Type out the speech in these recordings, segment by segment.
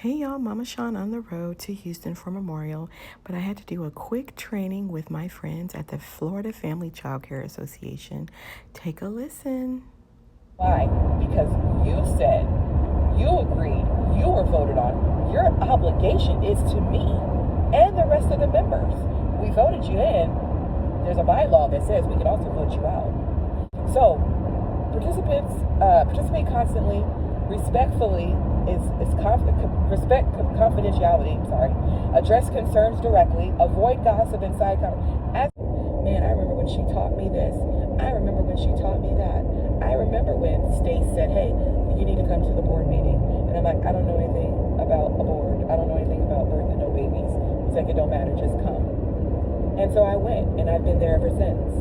Hey y'all, Mama Sean on the road to Houston for Memorial, but I had to do a quick training with my friends at the Florida Family Childcare Association. Take a listen. Why? Because you said, you agreed, you were voted on. Your obligation is to me and the rest of the members. We voted you in. There's a bylaw that says we can also vote you out. So, participate constantly, respectfully, respect confidentiality. Address concerns directly. Avoid gossip inside. Man, I remember when she taught me this. I remember when she taught me that. I remember when Stace said, "Hey, you need to come to the board meeting," and I'm like, "I don't know anything about a board. I don't know anything about birth and no babies." He's like, "It don't matter. Just come." And so I went, and I've been there ever since.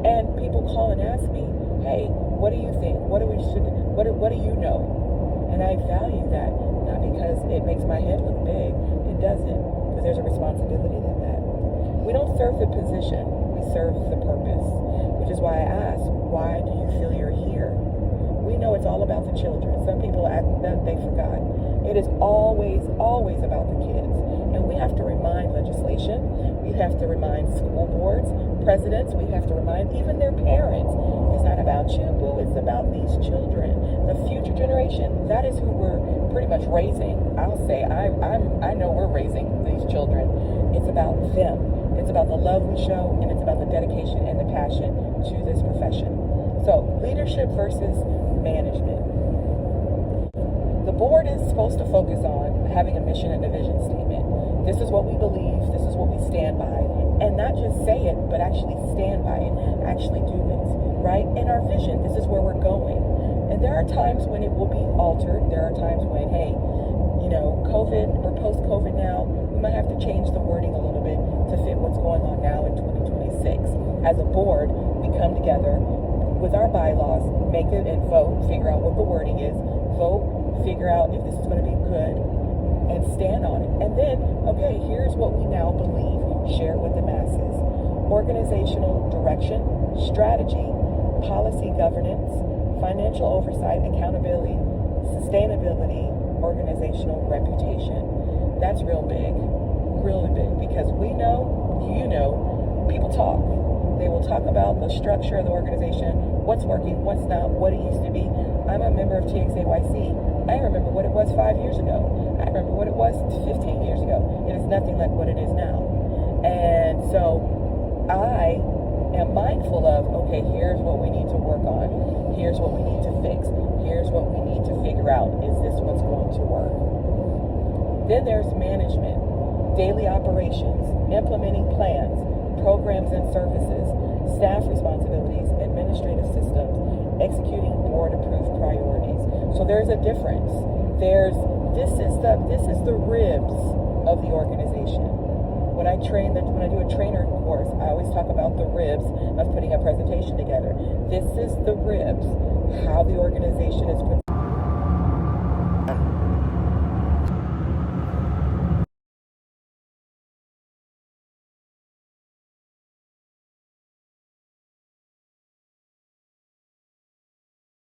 And people call and ask me, "Hey, what do you think? What do you know?" And I value that, not because it makes my head look big. It doesn't, because there's a responsibility in that. We don't serve the position, we serve the purpose, which is why I ask, why do you feel you're here? We know it's all about the children. Some people act that they forgot. It is always about the kids. And we have to remind legislation, we have to remind school boards, presidents, we have to remind even their parents. It's not about you, boo, it's about these children. The future generation, that is who we're pretty much raising. I'll say, I know we're raising these children. It's about them. It's about the love we show, and it's about the dedication and the passion to this profession. So, leadership versus management. The board is supposed to focus on having a mission and a vision statement. This is what we believe, this is what we stand by. And not just say it, but actually stand by it, actually do it, right? In our vision, this is where we're going. And there are times when it will be altered. There are times when, hey, COVID, we're post-COVID now, we might have to change the wording a little bit to fit what's going on now in 2026. As a board, we come together with our bylaws, make it and vote, figure out what the wording is, vote, figure out if this is going to be good, and stand on it. And then, okay, here's what we now believe, share with the masses. Organizational direction, strategy, policy governance, financial oversight, accountability, sustainability, organizational reputation. That's real big, really big, because we know, people talk. They will talk about the structure of the organization, what's working, what's not, what it used to be. I'm a member of TXAYC. I remember what it was 5 years ago. I remember what it was 15 years ago. It is nothing like what it is now. And so I am mindful of, okay, here's what we need to work on. Here's what we need to fix. Here's what we need to figure out. Is this what's going to work? Then there's management, daily operations, implementing plans, programs and services, staff responsibilities, administrative systems, executing board-approved priorities. So there's a difference. This is the ribs of the organization. When I do a trainer course, I always talk about the ribs of putting a presentation together. This is the ribs, how the organization is put